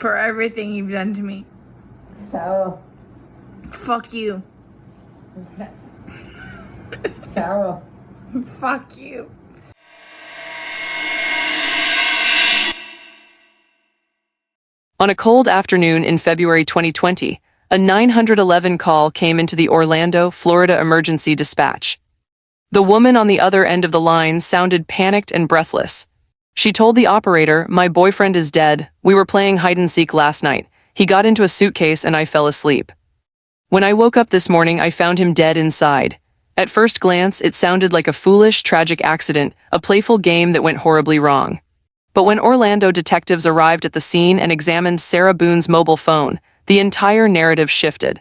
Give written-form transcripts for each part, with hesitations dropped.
for everything you've done to me. Sarah. Fuck you. Sarah. Fuck you. On a cold afternoon in February 2020, a 911 call came into the Orlando, Florida emergency dispatch. The woman on the other end of the line sounded panicked and breathless. She told the operator, "My boyfriend is dead. We were playing hide and seek last night. He got into a suitcase and I fell asleep. When I woke up this morning, I found him dead inside." At first glance, it sounded like a foolish, tragic accident, a playful game that went horribly wrong. But when Orlando detectives arrived at the scene and examined Sarah Boone's mobile phone, the entire narrative shifted.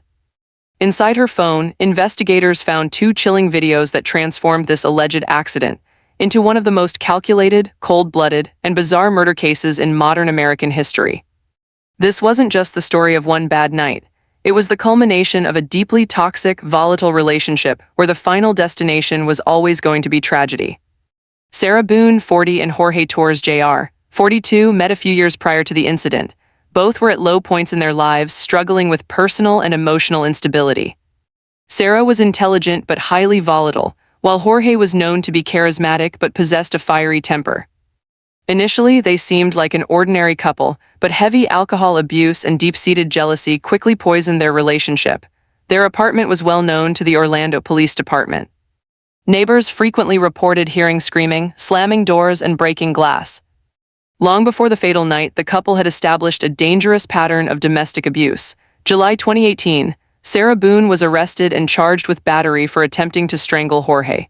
Inside her phone, investigators found 2 chilling videos that transformed this alleged accident into one of the most calculated, cold-blooded, and bizarre murder cases in modern American history. This wasn't just the story of one bad night. It was the culmination of a deeply toxic, volatile relationship where the final destination was always going to be tragedy. Sarah Boone, 40, and Jorge Torres Jr., 42, met a few years prior to the incident. Both were at low points in their lives, struggling with personal and emotional instability. Sarah was intelligent but highly volatile, while Jorge was known to be charismatic but possessed a fiery temper. Initially, they seemed like an ordinary couple, but heavy alcohol abuse and deep-seated jealousy quickly poisoned their relationship. Their apartment was well known to the Orlando Police Department. Neighbors frequently reported hearing screaming, slamming doors, and breaking glass. Long before the fatal night, the couple had established a dangerous pattern of domestic abuse. July 2018, Sarah Boone was arrested and charged with battery for attempting to strangle Jorge.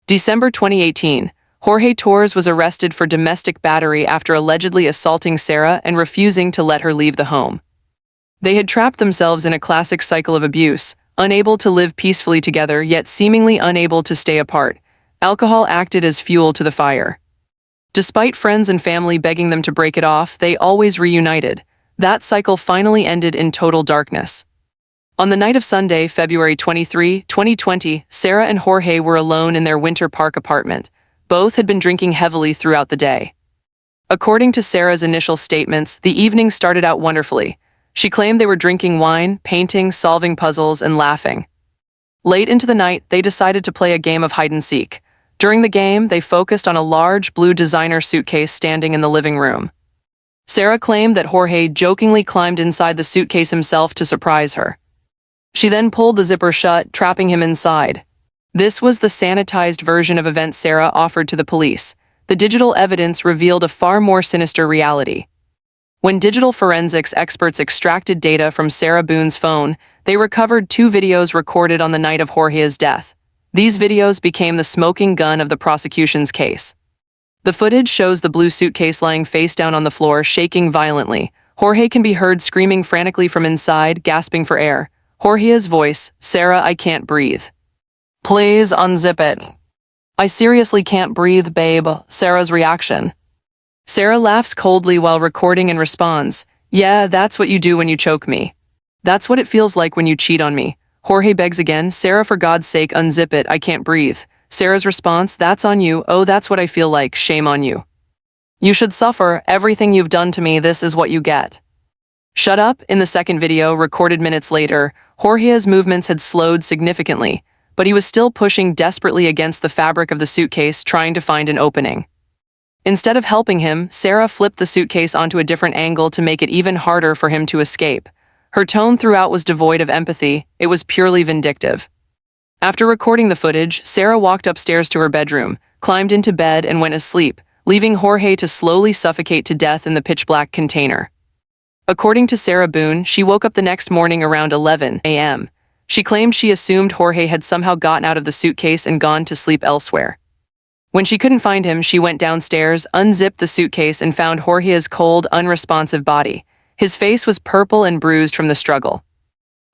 December 2018, Jorge Torres was arrested for domestic battery after allegedly assaulting Sarah and refusing to let her leave the home. They had trapped themselves in a classic cycle of abuse, unable to live peacefully together yet seemingly unable to stay apart. Alcohol acted as fuel to the fire. Despite friends and family begging them to break it off, they always reunited. That cycle finally ended in total darkness. On the night of Sunday, February 23, 2020, Sarah and Jorge were alone in their Winter Park apartment. Both had been drinking heavily throughout the day. According to Sarah's initial statements, the evening started out wonderfully. She claimed they were drinking wine, painting, solving puzzles, and laughing. Late into the night, they decided to play a game of hide and seek. During the game, they focused on a large blue designer suitcase standing in the living room. Sarah claimed that Jorge jokingly climbed inside the suitcase himself to surprise her. She then pulled the zipper shut, trapping him inside. This was the sanitized version of events Sarah offered to the police. The digital evidence revealed a far more sinister reality. When digital forensics experts extracted data from Sarah Boone's phone, they recovered 2 videos recorded on the night of Jorge's death. These videos became the smoking gun of the prosecution's case. The footage shows the blue suitcase lying face down on the floor, shaking violently. Jorge can be heard screaming frantically from inside, gasping for air. Jorge's voice, "Sarah, I can't breathe. Please unzip it. I seriously can't breathe, babe." Sarah's reaction. Sarah laughs coldly while recording and responds, "Yeah, that's what you do when you choke me. That's what it feels like when you cheat on me." Jorge begs again, "Sarah, for God's sake, unzip it. I can't breathe." Sarah's response, "That's on you. Oh, that's what I feel like. Shame on you. You should suffer. Everything you've done to me, this is what you get." "Shut up." In the second video, recorded minutes later, Jorge's movements had slowed significantly, but he was still pushing desperately against the fabric of the suitcase, trying to find an opening. Instead of helping him, Sarah flipped the suitcase onto a different angle to make it even harder for him to escape. Her tone throughout was devoid of empathy. It was purely vindictive. After recording the footage, Sarah walked upstairs to her bedroom, climbed into bed, and went asleep, leaving Jorge to slowly suffocate to death in the pitch-black container. According to Sarah Boone, she woke up the next morning around 11 a.m. She claimed she assumed Jorge had somehow gotten out of the suitcase and gone to sleep elsewhere. When she couldn't find him, she went downstairs, unzipped the suitcase, and found Jorge's cold, unresponsive body. His face was purple and bruised from the struggle.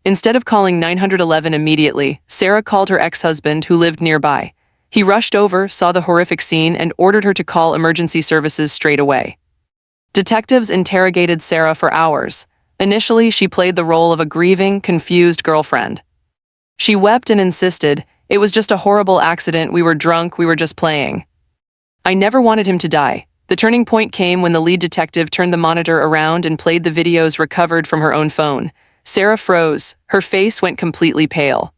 Instead of calling 911 immediately, Sarah called her ex-husband, who lived nearby. He rushed over, saw the horrific scene, and ordered her to call emergency services straight away. Detectives interrogated Sarah for hours. Initially, she played the role of a grieving, confused girlfriend. She wept and insisted, "It was just a horrible accident. We were drunk. We were just playing. I never wanted him to die." The turning point came when the lead detective turned the monitor around and played the videos recovered from her own phone. Sarah froze. Her face went completely pale.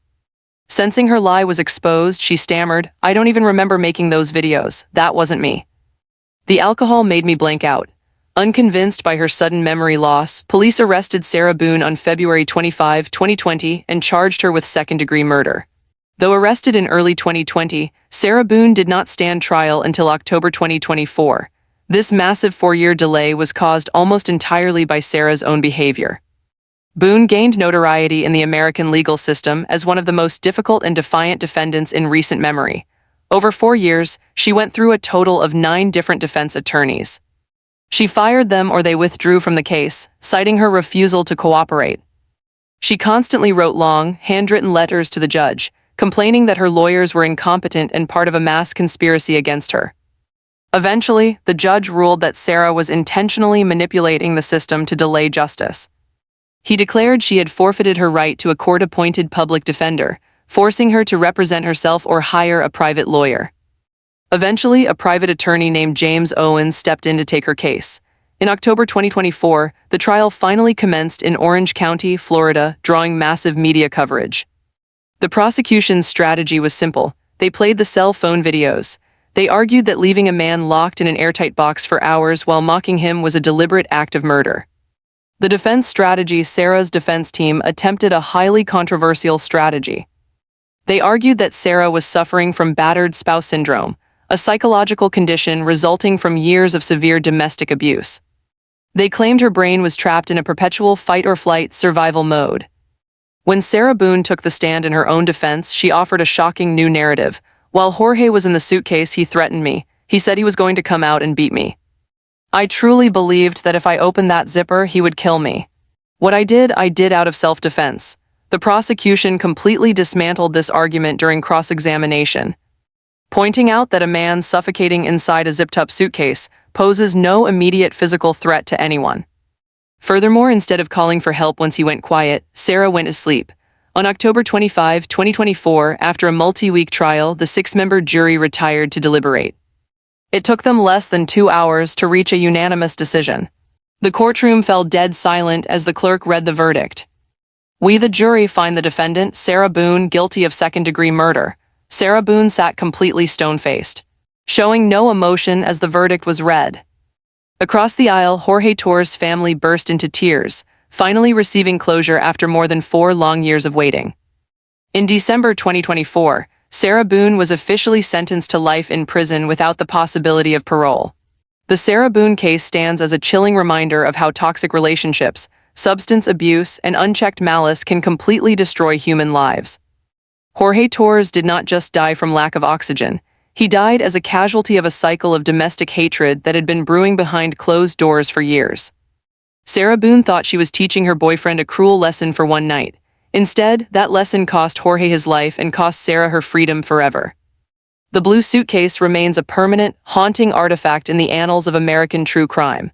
Sensing her lie was exposed, she stammered, "I don't even remember making those videos. That wasn't me." The alcohol made me blank out. Unconvinced by her sudden memory loss, police arrested Sarah Boone on February 25, 2020, and charged her with second-degree murder. Though arrested in early 2020, Sarah Boone did not stand trial until October 2024. This massive 4-year delay was caused almost entirely by Sarah's own behavior. Boone gained notoriety in the American legal system as one of the most difficult and defiant defendants in recent memory. Over 4 years, she went through a total of 9 different defense attorneys. She fired them or they withdrew from the case, citing her refusal to cooperate. She constantly wrote long, handwritten letters to the judge, complaining that her lawyers were incompetent and part of a mass conspiracy against her. Eventually, the judge ruled that Sarah was intentionally manipulating the system to delay justice. He declared she had forfeited her right to a court-appointed public defender, forcing her to represent herself or hire a private lawyer. Eventually, a private attorney named James Owens stepped in to take her case. In October 2024, the trial finally commenced in Orange County, Florida, drawing massive media coverage. The prosecution's strategy was simple. They played the cell phone videos. They argued that leaving a man locked in an airtight box for hours while mocking him was a deliberate act of murder. The defense strategy. Sarah's defense team attempted a highly controversial strategy. They argued that Sarah was suffering from battered spouse syndrome, a psychological condition resulting from years of severe domestic abuse. They claimed her brain was trapped in a perpetual fight-or-flight survival mode. When Sarah Boone took the stand in her own defense, she offered a shocking new narrative. "While Jorge was in the suitcase, he threatened me. He said he was going to come out and beat me. I truly believed that if I opened that zipper, he would kill me. What I did out of self-defense." The prosecution completely dismantled this argument during cross-examination, pointing out that a man suffocating inside a zipped-up suitcase poses no immediate physical threat to anyone. Furthermore, instead of calling for help once he went quiet, Sarah went to sleep. On October 25, 2024, after a multi-week trial, the 6-member jury retired to deliberate. It took them less than 2 hours to reach a unanimous decision. The courtroom fell dead silent as the clerk read the verdict. "We, the jury, find the defendant, Sarah Boone, guilty of second-degree murder." Sarah Boone sat completely stone-faced, showing no emotion as the verdict was read. Across the aisle, Jorge Torres' family burst into tears, finally receiving closure after more than 4 long years of waiting. In December 2024, Sarah Boone was officially sentenced to life in prison without the possibility of parole. The Sarah Boone case stands as a chilling reminder of how toxic relationships, substance abuse, and unchecked malice can completely destroy human lives. Jorge Torres did not just die from lack of oxygen. He died as a casualty of a cycle of domestic hatred that had been brewing behind closed doors for years. Sarah Boone thought she was teaching her boyfriend a cruel lesson for one night. Instead, that lesson cost Jorge his life and cost Sarah her freedom forever. The blue suitcase remains a permanent, haunting artifact in the annals of American true crime.